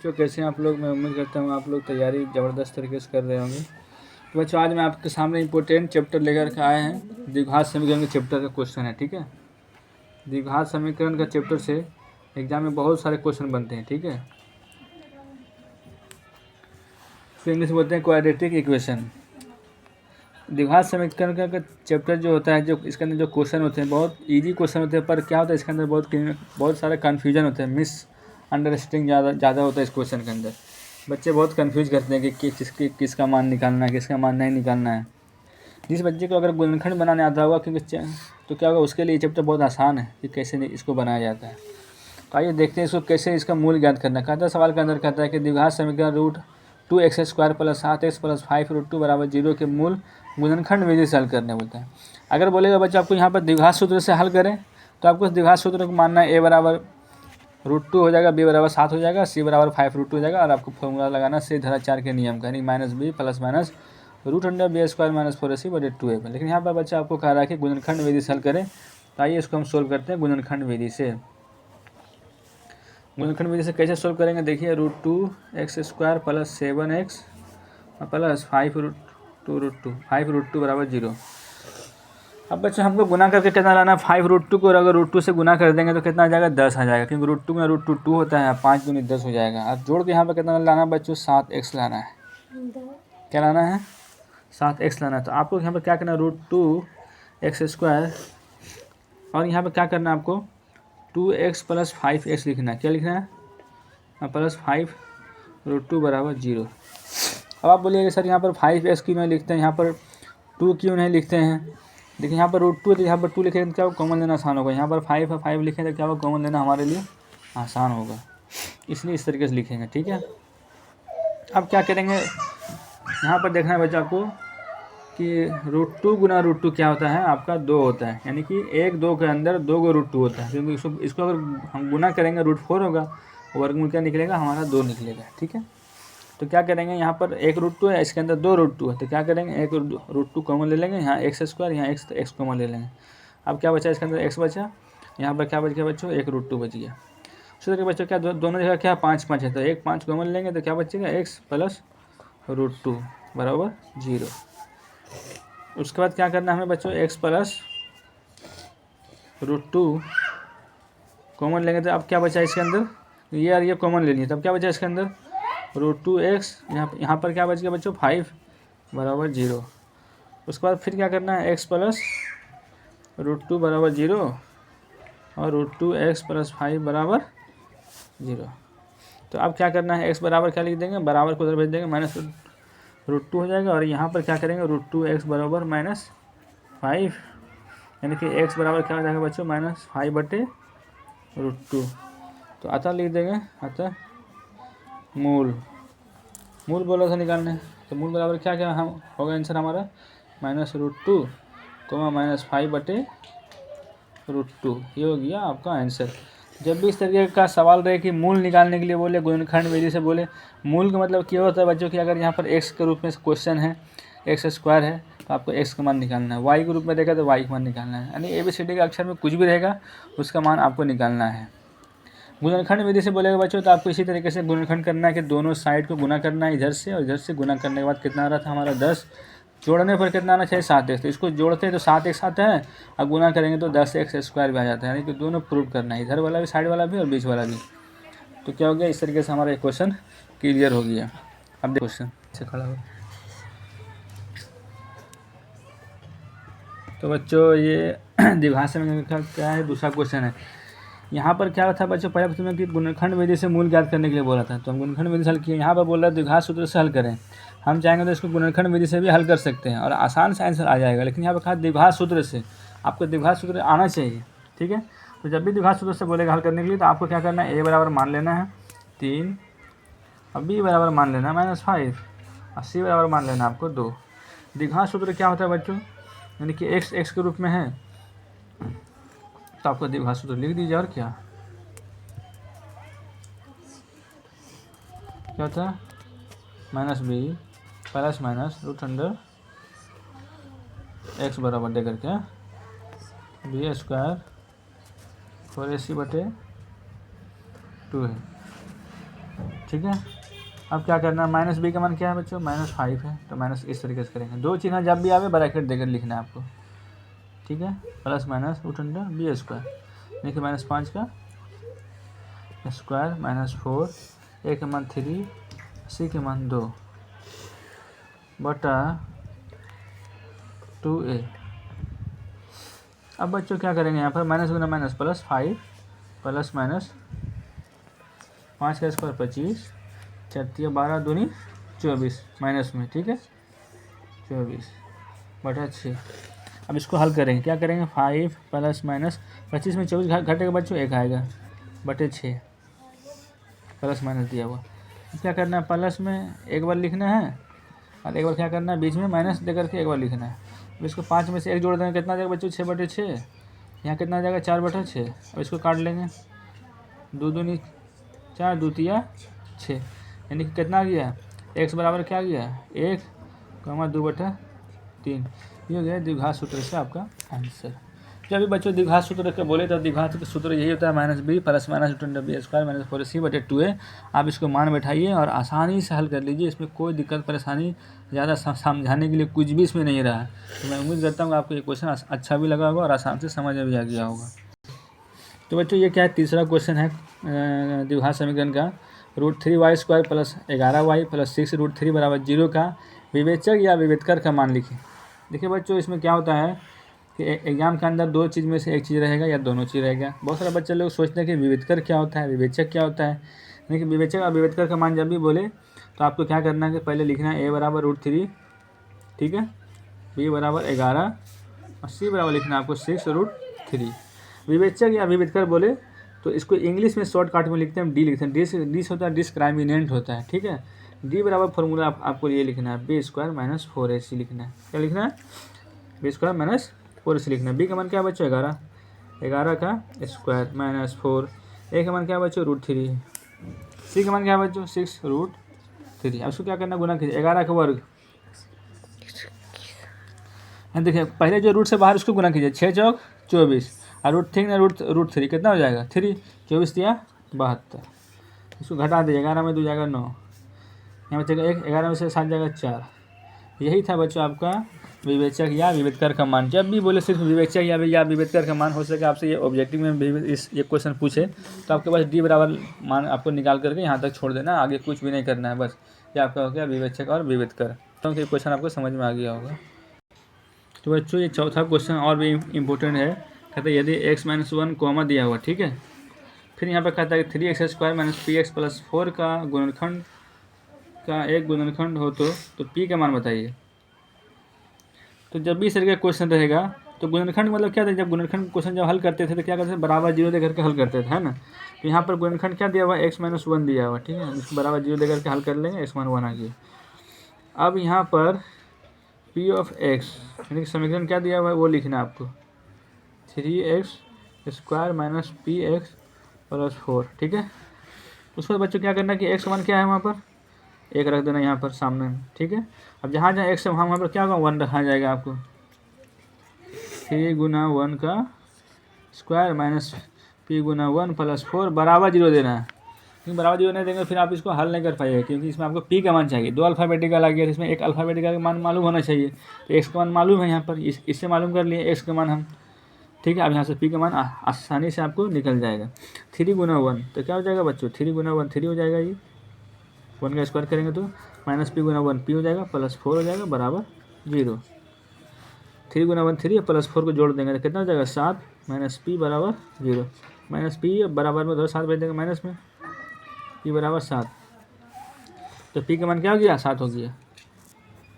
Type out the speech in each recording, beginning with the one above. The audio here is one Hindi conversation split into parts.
बच्चों कैसे हैं आप लोग। मैं उम्मीद करता हूँ आप लोग तैयारी ज़बरदस्त तरीके से कर रहे होंगे। तो बच्चों आज मैं आपके सामने इंपॉर्टेंट चैप्टर लेकर के आए हैं। द्विघात समीकरण के चैप्टर का क्वेश्चन है, ठीक है। द्विघात समीकरण का चैप्टर से एग्जाम में बहुत सारे क्वेश्चन बनते हैं, ठीक है। तो इंग्लिश बोलते हैं क्वाड्रेटिक इक्वेशन। द्विघात समीकरण का चैप्टर जो होता है, जो इसके अंदर जो क्वेश्चन होते हैं बहुत ईजी क्वेश्चन होते हैं, पर क्या होता है इसके अंदर बहुत सारे कन्फ्यूजन होते हैं, मिस अंडरस्टैंडिंग ज़्यादा होता है इस क्वेश्चन के अंदर। बच्चे बहुत कंफ्यूज करते हैं कि किसका मान निकालना है, किसका मान नहीं निकालना है। जिस बच्चे को अगर गुणनखंड बनाने आता होगा क्योंकि तो क्या होगा उसके लिए चैप्टर बहुत आसान है कि कैसे इसको बनाया जाता है। तो आइए देखते हैं इसको कैसे इसका मूल ज्ञात करना है। कहता है सवाल के अंदर कहता है कि द्विघात समीकरण रूट 2x² + 7x + 5√2 = 0 के मूल गुणनखंड विधि से हल करने बोलता है। अगर बोलेगा बच्चा आपको यहाँ पर द्विघात सूत्र से हल करें तो आपको इस द्विघात सूत्र को मानना है a = √2 हो जाएगा, b = 7 हो जाएगा, c = 5√2 हो जाएगा। और आपको फॉर्मूला लगाना से धारा 4 के नियम का, यानी -b ± √b² - 4ac/2a। लेकिन यहाँ पर बच्चा आपको कह रहा है कि गुणनखंड विधि से हल करें। तो आइए इसको हम सोल्व करते हैं गुणनखंड विधि से। गुणनखंड विधि से कैसे सोल्व करेंगे देखिए, √2x² + 7x + 5√2 = 0। अब बच्चों हमको गुना करके कितना लाना है, 5√2 को अगर √2 से गुना कर देंगे तो कितना आ जाएगा, 10 आ जाएगा, क्योंकि √2 में √2 2 होता है, 5 दूनी 10 हो जाएगा। अब जोड़ के यहाँ पर कितना लाना है बच्चों, 7x लाना है। क्या लाना है, 7x लाना है। तो आपको यहाँ पर क्या करना है, √2x² और यहाँ पर क्या करना है आपको 2x + 5x लिखना है। क्या लिखना है, +5√2 = 0। अब आप बोलिएगा सर यहाँ पर 5x क्यों नहीं लिखते हैं, यहाँ पर 2 क्यों नहीं लिखते हैं। देखिए यहाँ पर √2 है तो यहाँ पर 2 लिखेंगे तो क्या होगा, कॉमन लेना आसान होगा। यहाँ पर 5 है, 5 लिखेंगे तो क्या होगा, कॉमन लेना हमारे लिए आसान होगा, इसलिए इस तरीके से लिखेंगे, ठीक है। अब क्या करेंगे, यहाँ पर देखना है बच्चा आपको कि √2 × √2 क्या होता है, आपका 2 होता है, यानी कि 1 2 के अंदर 2 को √2 होता है, क्योंकि इसको अगर हम गुना करेंगे √4 होगा, वर्गमूल क्या निकलेगा हमारा 2 निकलेगा, ठीक है। तो क्या करेंगे, यहाँ पर 1 √2 है, इसके अंदर 2 √2 है, तो क्या करेंगे 1 √2 कॉमन ले लेंगे, यहाँ x², यहाँ x कॉमन ले लेंगे। अब क्या बचा, इसके अंदर x बचा, यहाँ पर क्या बच गया बच्चों, 1 √2 बच गया। उसी तरह बच्चों क्या दोनों जगह क्या 5 5 है, तो 1 5 कॉमन लेंगे तो क्या बचेगा, x + √2 = 0। उसके बाद क्या करना है हमें बच्चों, x + √2 कॉमन लेंगे तो अब क्या बचा इसके अंदर, ये और ये कॉमन ले लिए, तब क्या बचा इसके अंदर √2x, यहाँ पर क्या बच गया बच्चों 5 = 0। उसके बाद फिर क्या करना है, x + √2 = 0 और √2x + 5 = 0। तो अब क्या करना है, x बराबर क्या लिख देंगे, बराबर को उधर भेज देंगे, -√2 हो जाएगा। और यहाँ पर क्या करेंगे, √2x = -5, यानी कि x बराबर क्या हो जाएगा बच्चों, -5/√2। तो अतः लिख देंगे, अतः मूल बोला था निकालने, तो मूल बराबर क्या क्या हम होगा आंसर हमारा, -√2, -5/√2। ये हो गया आपका आंसर। जब भी इस तरीके का सवाल रहे कि मूल निकालने के लिए बोले गुणनखंड विधि से बोले, मूल का मतलब क्या होता है बच्चों कि अगर यहाँ पर x के रूप में क्वेश्चन है, x² है तो आपको x का मान निकालना है, y के रूप में देखा तो y का मान निकालना है, यानी ABCD के अक्षर में कुछ भी रहेगा उसका मान आपको निकालना है। गुणनखंड विधि से बोलेगा बच्चों तो आपको इसी तरीके से गुणनखंड करना है कि दोनों साइड को गुना करना है इधर से, और इधर से गुना करने के बाद कितना आ रहा था हमारा 10, जोड़ने पर कितना आना चाहिए 7x। तो इसको जोड़ते हैं तो 7x आता है, और गुना करेंगे तो 10x² भी आ जाता है, यानी कि दोनों प्रूव करना है, इधर वाला भी, साइड वाला भी और बीच वाला भी। तो क्या हो गया, इस तरीके से हमारा क्वेश्चन क्लियर हो गया। अब क्वेश्चन से खड़ा हो, तो बच्चों ये द्विघात समीकरण का क्या है, दूसरा क्वेश्चन है। यहाँ पर क्या था बच्चों, पहले प्रश्न में कि गुणनखंड विधि से मूल ज्ञात करने के लिए बोला था, तो हम गुणनखंड विधि से हल किए। यहाँ पर बोल रहा है द्विघात सूत्र से हल करें, हम चाहेंगे तो इसको गुणनखंड विधि से भी हल कर सकते हैं और आसान से आंसर आ जाएगा। लेकिन यहाँ पर कहा द्विघात सूत्र से, आपको द्विघात सूत्र आना चाहिए, ठीक है। तो जब भी द्विघात सूत्र से बोलेगा हल करने के लिए तो आपको क्या करना है, a बराबर मान लेना है 3, और b बराबर मान लेना है -5, और c बराबर मान लेना है आपको 2। द्विघात सूत्र क्या होता है बच्चों, यानी कि x के रूप में है तो आपको द्विघात सूत्र लिख दीजिए। और क्या होता है, -b ± √x बराबर दे करके b² 4ac/2 है, ठीक है। अब क्या करना है, माइनस बी का मान क्या है बच्चों, -5 है, तो माइनस इस तरीके से करेंगे। दो चिन्ह जब भी आवे ब्रैकेट देकर लिखना है आपको, ठीक है। Plus minus root under B square, देखिए -5 का स्क्वायर -4, ए के मान 3, सी के मान 2 बटा 2a। अब बच्चों क्या करेंगे, यहाँ पर माइनस गुना माइनस प्लस 5 प्लस माइनस 5 का स्क्वायर 25, 4 12 दूनी 24 माइनस में, ठीक है, 24 बटा 6। अब इसको हल करेंगे, क्या करेंगे, 5 प्लस माइनस 25 में 24 घटेगा बच्चों, 1 आएगा बटे 6 प्लस माइनस दिया हुआ। क्या करना है, प्लस में एक बार लिखना है और एक बार क्या करना है, बीच में माइनस दे करके एक बार लिखना है। अब इसको 5 में से 1 जोड़ देंगे, कितना आ जाएगा बच्चों, 6 बटे 6। यहाँ कितना आ जाएगा, 4 बटा 6। अब इसको काट लेंगे, 2 दूनी 4, 2 तिया 6, यानी कि कितना आ गया, x बराबर क्या आ गया, 1,2/3। ये हो गया द्विघात सूत्र से आपका आंसर। जब भी बच्चों द्विघात सूत्र के बोले तो द्विघात सूत्र यही होता है, -b plus minus b square minus 4c बटे 2a। आप इसको मान बैठाइए और आसानी से हल कर लीजिए, इसमें कोई दिक्कत परेशानी ज़्यादा समझाने के लिए कुछ भी इसमें नहीं रहा है। तो मैं उम्मीद करता हूँ आपको ये क्वेश्चन अच्छा भी लगा होगा और आसान से समझ में भी आ गया होगा। तो बच्चों ये क्या है, तीसरा क्वेश्चन है द्विघात समीकरण का, √3y² प्लस 11y प्लस 6√3 बराबर 0 का विवेचक या विवेचकर का मान लिखें। देखिए बच्चों, इसमें क्या होता है कि एग्जाम के अंदर दो चीज़ में से एक चीज़ रहेगा या दोनों चीज़ रहेगा। बहुत सारे बच्चे लोग सोचते हैं कि विवेचकर क्या होता है, विवेचक क्या होता है। लेकिन विवेचक और विवेचकर का मान जब भी बोले तो आपको क्या करना है कि पहले लिखना है a बराबर √3, ठीक है, b बराबर 11 और c बराबर लिखना है आपको 6√3। विवेचक या विवेचकर बोले तो इसको इंग्लिश में शॉर्टकट में लिखते हैं हम, डी लिखते हैं। डी होता है डिस्क्राइमिनेंट होता है, ठीक है। डी बराबर फॉर्मूला आपको ये लिखना है, b स्क्वायर माइनस 4ac लिखना है। क्या लिखना है, b स्क्वायर माइनस 4ac लिखना है। b का मान क्या है बच्चों, 11 का स्क्वायर माइनस 4, a का मान क्या है बच्चों, √3, c का मान क्या है बच्चों, 6√3। अब उसको क्या करना, गुना कीजिए, 11 का वर्ग, देखिए पहले जो रूट से बाहर उसको गुना कीजिए, 6 चौक 24 और √3 ना √3 कितना हो जाएगा, 3, 24 दिया 72। इसको घटा दीजिए, 11 में 2 जाएगा 9, यहाँ बचेगा 1, 11 में से 7 जाएगा 4। यही था बच्चों आपका विवेचक या विवेचकर का मान। जब भी बोले सिर्फ विवेचक या विवेचकर का मान, हो सके आपसे ये ऑब्जेक्टिव में भी ये क्वेश्चन पूछे तो आपके पास डी बराबर मान आपको निकाल करके यहाँ तक छोड़ देना, आगे कुछ भी नहीं करना है। बस ये आपका हो गया विवेचक और विवेचकर। तो ये क्वेश्चन आपको समझ में आ गया होगा। तो बच्चों ये चौथा क्वेश्चन और भी इम्पोर्टेंट है। कहते हैं यदि x-1 कॉमा दिया हुआ, ठीक है, फिर यहाँ पर कहता है 3x² माइनस px प्लस 4 का गुणनखंड का एक गुणनखंड हो तो p का मान बताइए। तो जब भी इस तरह का क्वेश्चन रहेगा तो गुणनखंड मतलब क्या था, जब गुणनखंड क्वेश्चन जब हल करते थे तो क्या करते थे, बराबर 0 देकर के हल करते थे, है ना। तो यहाँ पर गुणनखंड क्या दिया हुआ, x-1 दिया हुआ, ठीक है, इसको बराबर 0 देकर के हल कर लेंगे, x मान 1 आ गया। अब यहाँ पर p ऑफ x यानी कि समीकरण क्या दिया हुआ है वो लिखना है आपको, 3x² माइनस px प्लस 4, ठीक है। उसके बाद बच्चों क्या करना कि x1 क्या है, वहाँ पर 1 रख देना यहाँ पर सामने में, ठीक है। अब जहाँ जहाँ x है वहाँ पर क्या होगा, 1 रखा जाएगा आपको, 3 गुना 1 का स्क्वायर माइनस p गुना 1 प्लस 4 बराबर 0 देना है। क्योंकि बराबर 0 नहीं देंगे फिर आप इसको हल नहीं कर पाइएगा, क्योंकि इसमें आपको p का मान चाहिए। 2 अल्फ़ाबेटिकल आ गया, इसमें एक अल्फ़ाबेटिकल का मान मालूम होना चाहिए। तो x का मान मालूम है यहाँ पर, इससे मालूम कर लिए x का मान हम, ठीक है। अब यहाँ से p का मान आसानी से आपको निकल जाएगा। 3 गुना 1 तो क्या हो जाएगा बच्चों, 3 गुना 1 3 हो जाएगा, ये 1 का स्क्वायर करेंगे तो माइनस p गुना 1 p हो जाएगा प्लस 4 हो जाएगा बराबर 0। 3 गुना 1 3 प्लस 4 को जोड़ देंगे तो कितना हो जाएगा 7 माइनस p बराबर 0। माइनस p बराबर में 7 भेज देंगे माइनस में, p बराबर 7, तो p का मान क्या हो गया 7 हो गया।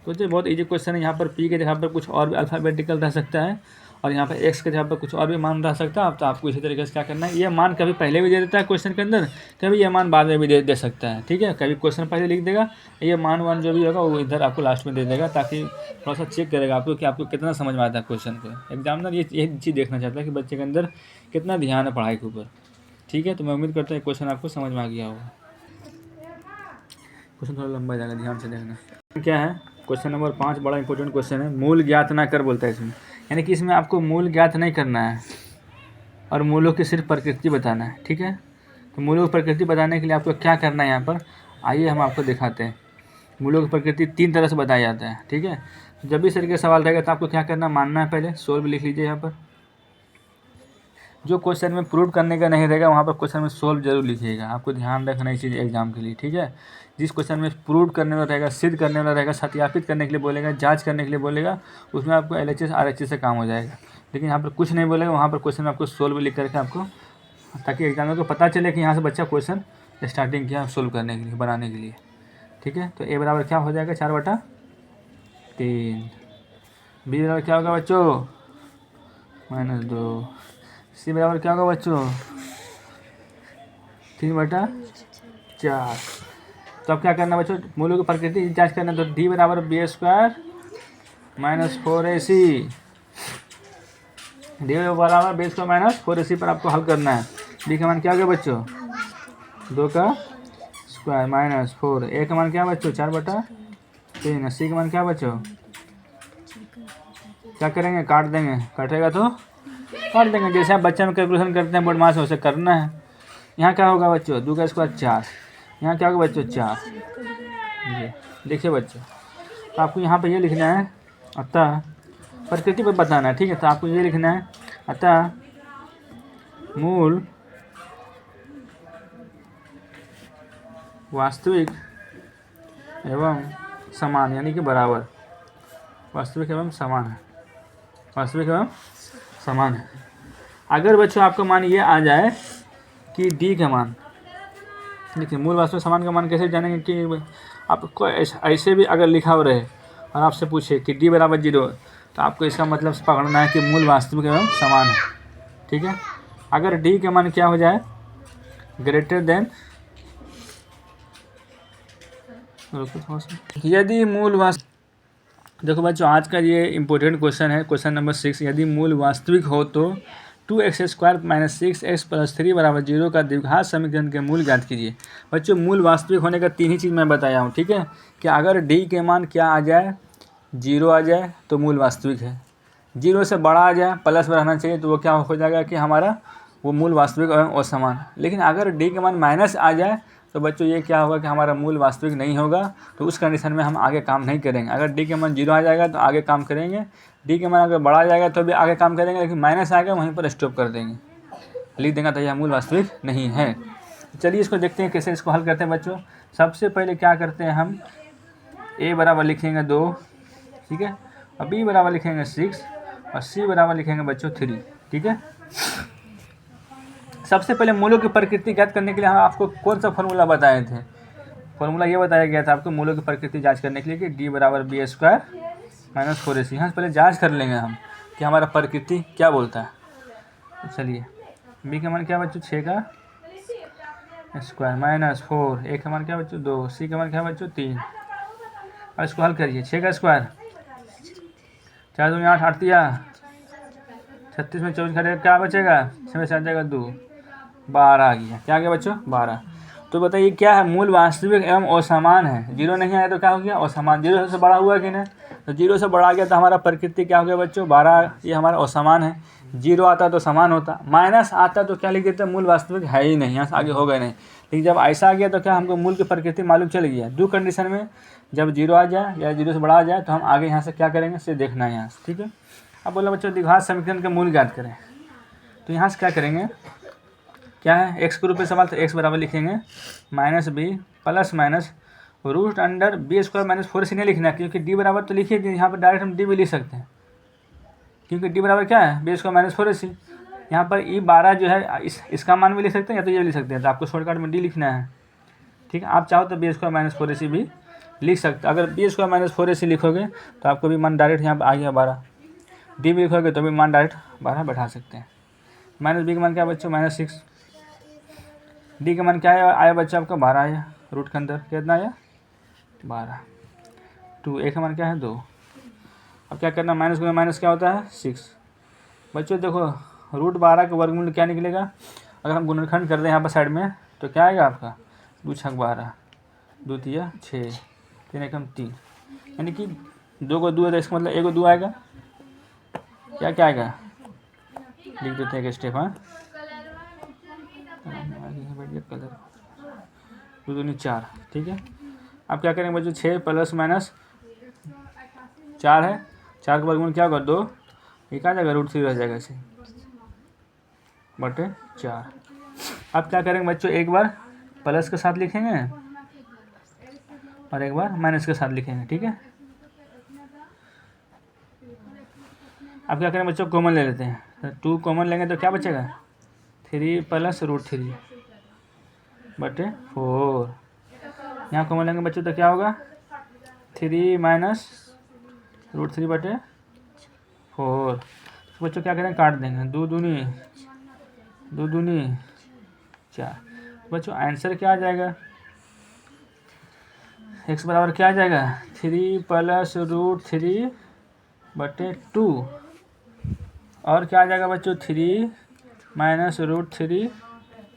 तो ये बहुत इजी क्वेश्चन है। यहाँ पर p के जगह पर कुछ और भी अल्फ़ाबेटिकल रह सकता है और यहाँ पर x के जगह पर कुछ और भी मान रह सकता है। तो आपको इसी तरीके से क्या करना है, ये मान कभी पहले भी दे देता है क्वेश्चन के अंदर, कभी ये मान बाद में भी दे सकता है, ठीक है। कभी क्वेश्चन पहले लिख देगा, ये मान जो भी होगा वो इधर आपको लास्ट में दे देगा, ताकि थोड़ा सा चेक करेगा आपको कि आपको कितना समझ में आता है क्वेश्चन को। एग्जामिनर ये चीज़ देखना चाहता है कि बच्चे के अंदर कितना ध्यान है पढ़ाई के ऊपर, ठीक है। तो मैं उम्मीद करता हूँ क्वेश्चन आपको समझ में आ गया होगा। क्वेश्चन थोड़ा लंबा जाएगा, ध्यान से देखना। क्या है क्वेश्चन नंबर 5, बड़ा इंपॉर्टेंट क्वेश्चन है। मूल ज्ञात ना कर बोलता है इसमें, यानी कि इसमें आपको मूल ज्ञात नहीं करना है और मूलों की सिर्फ प्रकृति बताना है, ठीक है। तो मूलों की प्रकृति बताने के लिए आपको क्या करना है, यहाँ पर आइए हम आपको दिखाते हैं। मूलों की प्रकृति 3 तरह से बताया जाता है, ठीक है। जब भी इस तरीके का सवाल रहेगा तो आपको क्या करना, मानना है। पहले सोल्व लिख लीजिए यहाँ पर। जो क्वेश्चन में प्रूव करने का नहीं रहेगा वहाँ पर क्वेश्चन में सोल्व जरूर लिखिएगा। आपको ध्यान रखना है इस चीज़ एग्जाम के लिए, ठीक है। जिस क्वेश्चन में प्रूव करने वाला रहेगा, सिद्ध करने वाला रहेगा, सत्यापित करने के लिए बोलेगा, जांच करने के लिए बोलेगा, उसमें आपको LHS RHS से काम हो जाएगा। लेकिन यहाँ पर कुछ नहीं बोलेगा, वहाँ पर क्वेश्चन में आपको सोल्व लिख करके आपको, ताकि एग्जामिनर को पता चले कि यहाँ से बच्चा क्वेश्चन स्टार्टिंग किया सोल्व करने के लिए, बनाने के लिए, ठीक है। तो A बराबर क्या हो जाएगा, 4/3। B बराबर क्या होगा बच्चों, -2। C बराबर क्या होगा बच्चों, 3/4। तो अब क्या करना बच्चों, मूलों की प्रकृति जांच करना। तो D बराबर B² - 4AC। D बराबर B² - 4AC पर आपको हल करना है। D का मान क्या हो गया बच्चों, 2 का स्क्वायर -4। A का मान क्या बच्चों, 4/3। C का मान क्या बच्चों, क्या करेंगे, काट देंगे। कटेगा तो काट देंगे, जैसे आप बच्चे में कैलकुलेशन करते हैं बोर्ड मास वैसे करना है। यहाँ क्या होगा बच्चों, 2 का स्क्वायर 4। यहाँ क्या होगा बच्चों, 4। ये देखिए बच्चों, तो आपको यहाँ पे ये लिखना है, अतः प्रकृति पर बताना है, ठीक है। तो आपको ये लिखना है, अतः मूल वास्तविक एवं समान, यानी कि बराबर, वास्तविक एवं समान है, वास्तविक एवं समान है। अगर बच्चों आपका मान ये आ जाए कि D का मान, देखिए मूल वास्तविक समान का मान कैसे जानेंगे, कि आपको ऐसे भी अगर लिखा हो रहे और आपसे पूछे कि D बराबर 0, तो आपको इसका मतलब पकड़ना है कि मूल वास्तविक एवं समान है, ठीक है। अगर D का मान क्या हो जाए, ग्रेटर देन, यदि मूल वास्तविक, देखो बच्चों आज का ये इंपॉर्टेंट क्वेश्चन है, क्वेश्चन नंबर 6। यदि मूल वास्तविक हो तो 2x² - 6x + 3 = 0 का द्विघात समीकरण के मूल ज्ञात कीजिए। बच्चों मूल वास्तविक होने का 3 ही चीज़ मैं बताया हूँ, ठीक है। कि अगर D के मान क्या आ जाए, 0 आ जाए तो मूल वास्तविक है। 0 से बड़ा आ जाए, प्लस में रहना चाहिए, तो वो क्या हो जाएगा कि हमारा वो मूल वास्तविक एवं असमान। लेकिन अगर D के मान माइनस आ जाए तो बच्चों ये क्या होगा कि हमारा मूल वास्तविक नहीं होगा। तो उस कंडीशन में हम आगे काम नहीं करेंगे। अगर D के मान 0 आ जाएगा तो आगे काम करेंगे, D के मान अगर बढ़ा आ जाएगा तो भी आगे काम करेंगे, लेकिन माइनस आएगा वहीं पर स्टॉप कर देंगे, लिख देंगे तो यह मूल वास्तविक नहीं है। चलिए इसको देखते हैं कैसे इसको हल करते हैं बच्चों। सबसे पहले क्या करते हैं हम, A बराबर लिखेंगे 2, ठीक है, और B बराबर लिखेंगे 6, और C बराबर लिखेंगे बच्चों 3, ठीक है। सबसे पहले मूलों की प्रकृति ज्ञात करने के लिए हम आपको कौन सा फॉर्मूला बताए थे, फॉर्मूला ये बताया गया था आपको मूलों की प्रकृति जांच करने के लिए कि D बराबर B² - 4AC। यहाँ से पहले जांच कर लेंगे हम कि हमारा प्रकृति क्या बोलता है। तो चलिए, B का मान क्या बच्चों, 6 का स्क्वायर -4, A का मान क्या बच्चों, 2, C का मान क्या बच्चों, 3। और इसको हल करिए, 6 का स्क्वायर 4 दूनी 8, 8 तिया 36 में 24 करेगा, क्या बचेगा, 6 में 7 जाएगा 2, 12 आ गया। क्या आ गया बच्चों, 12। तो बताइए क्या है, मूल वास्तविक एवं असमान है। 0 नहीं आया तो क्या हो गया, असमान। 0 से बड़ा हुआ कि नहीं, तो 0 से बड़ा आ गया तो हमारा प्रकृति क्या हो गया बच्चों, 12। ये हमारा असमान है। 0 आता तो समान होता, माइनस आता तो क्या लिख देते, मूल वास्तविक है ही नहीं, यहाँ से आगे हो गए नहीं। लेकिन जब ऐसा आ गया तो क्या हमको मूल की प्रकृति मालूम चल गया। 2 कंडीशन में, जब 0 आ जाए या 0 से बड़ा आ जाए तो हम आगे यहाँ से क्या करेंगे, सिर्फ देखना है यहाँ से, ठीक है। अब बोला बच्चों द्विघात समीकरण के मूल ज्ञात करें। तो यहाँ से क्या करेंगे, क्या है, x के रूप में सवाल, तो x बराबर लिखेंगे -b plus minus √B² - 4AC नहीं लिखना है, क्योंकि D बराबर तो लिखिए, यहाँ पर डायरेक्ट हम D भी लिख सकते हैं, क्योंकि D बराबर क्या है, B² - 4AC। यहाँ पर E12 जो है इसका मान भी लिख सकते हैं या तो ये भी लिख सकते हैं, तो आपको शॉर्टकट में D लिखना है, ठीक है। आप चाहो तो B² - 4AC भी लिख सकते हैं। अगर B² - 4AC लिखोगे तो आपको भी मान डायरेक्ट यहाँ पर आ गया 12। D भी लिखोगे तो भी मान डायरेक्ट 12 बैठा सकते हैं। -B का मान क्या बच्चों, -6। D का मान क्या आया बच्चा आपका, 12 आया। रूट के अंदर कितना आया, 12। 2, A का मान क्या है, 2। अब क्या करना, माइनस में माइनस क्या होता है, 6। बच्चों देखो √12 का वर्गमूल क्या निकलेगा, अगर हम गुणनखंड कर दें यहाँ पर साइड में तो क्या आएगा आपका, 2 छक 12, 2 तिया 6, 3 एकम 3, यानी कि 2 को 2 है तो इसका मतलब 1 को 2 आएगा। क्या क्या आएगा, लिख देते हैं एक स्टेप। हाँ कलर 2 दूनी 4, ठीक है। अब क्या करेंगे बच्चों, 6 प्लस माइनस 4 है, 4 का वर्गमूल क्या होगा 2, एक आ जाएगा √3 रह जाएगा ऐसे बटे 4। अब क्या करेंगे बच्चों, एक बार प्लस के साथ लिखेंगे और एक बार माइनस के साथ लिखेंगे, ठीक है। अब क्या करेंगे बच्चों, कॉमन ले लेते हैं, 2 कॉमन लेंगे तो क्या बचेगा 3 प्लस √3 बटे 4। यहाँ कॉमन लेंगे बच्चों तो क्या होगा 3 माइनस √3 बटे 4। तो बच्चों क्या करेंगे, काट देंगे, 2 दूनी 4। बच्चों आंसर क्या आ जाएगा, x बराबर क्या आ जाएगा 3 प्लस √3 बटे 2 और क्या आ जाएगा बच्चों 3 माइनस √3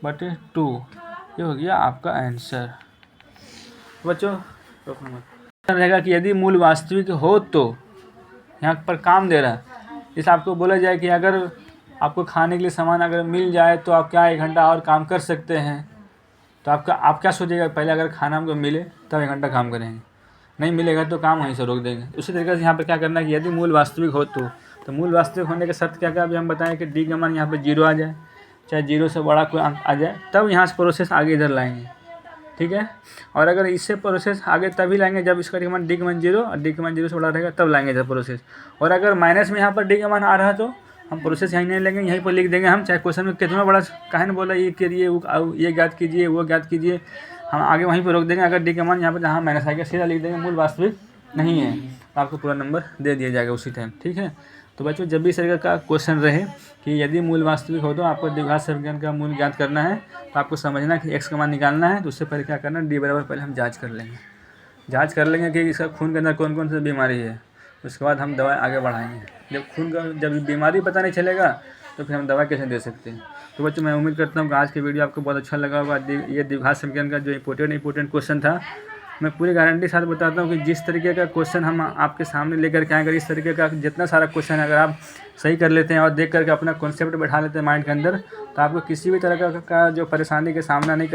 बटे 2। ये हो गया आपका आंसर। बच्चों रहेगा कि यदि मूल वास्तविक हो तो यहाँ पर काम दे रहा है, इस आपको बोला जाए कि अगर आपको खाने के लिए सामान अगर मिल जाए तो आप क्या 1 घंटा और काम कर सकते हैं, तो आप क्या सोचिएगा, पहले अगर खाना हमको मिले तब 1 घंटा काम करेंगे, नहीं मिलेगा तो काम वहीं से रोक देंगे। उसी तरीके से यहाँ पर क्या करना है कि यदि मूल वास्तविक हो तो मूल वास्तविक होने के शर्त क्या क्या अभी हम बताएं कि डी का मान यहाँ पर 0 आ जाए, चाहे 0 से बड़ा कोई अंक आ जाए, तब यहाँ से प्रोसेस आगे इधर लाएंगे, ठीक है। और अगर इससे प्रोसेस आगे तभी लाएंगे जब इसका डी का मान 0 और डी का मान 0 से बड़ा रहेगा, तब लाएंगे इधर प्रोसेस। और अगर माइनस में यहाँ पर डी का मान आ रहा है तो हम प्रोसेस यहीं नहीं लेंगे, यहीं पर लिख देंगे हम, चाहे क्वेश्चन में कितना बड़ा कहे ना बोला ये करिए ये ज्ञात कीजिए वो ज्ञात कीजिए, हम आगे वहीं पर रोक देंगे। अगर डी का मान यहाँ पर जहाँ माइनस आएगा सीधा लिख देंगे मूल वास्तविक नहीं है, तो आपको पूरा नंबर दे दिया जाएगा उसी टाइम, ठीक है। तो बच्चों जब भी इस तरीके का क्वेश्चन रहे कि यदि मूल वास्तविक हो तो आपको द्विघात समीकरण का मूल ज्ञात करना है, तो आपको समझना कि x का मान निकालना है, तो उससे पहले क्या करना है डी बराबर पहले हम जांच कर लेंगे कि इसका खून के अंदर कौन कौन सी बीमारी है, उसके बाद हम दवा आगे बढ़ाएंगे। जब बीमारी पता नहीं चलेगा तो फिर हम दवा कैसे दे सकते हैं। तो बच्चों मैं उम्मीद करता हूँ कि आज की वीडियो आपको बहुत अच्छा लगा होगा। ये द्विघात समीकरण का जो इंपॉर्टेंट क्वेश्चन था, मैं पूरी गारंटी साथ बताता हूँ कि जिस तरीके का क्वेश्चन हम आपके सामने लेकर के आएंगे, इस तरीके का जितना सारा क्वेश्चन अगर आप सही कर लेते हैं और देख करके अपना कॉन्सेप्ट बैठा लेते हैं माइंड के अंदर, तो आपको किसी भी तरह का जो परेशानी का सामना नहीं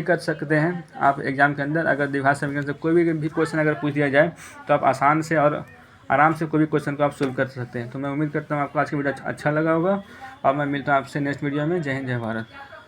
कर सकते हैं आप एग्ज़ाम के अंदर। अगर द्विघात समीकरण से कोई भी क्वेश्चन अगर पूछ दिया जाए तो आप आसान से और आराम से कोई भी क्वेश्चन को आप सोल्व कर सकते हैं। तो मैं उम्मीद करता हूँ आपको आज की वीडियो अच्छा लगा होगा और मैं मिलता हूँ आपसे नेक्स्ट वीडियो में। जय हिंद, जय भारत।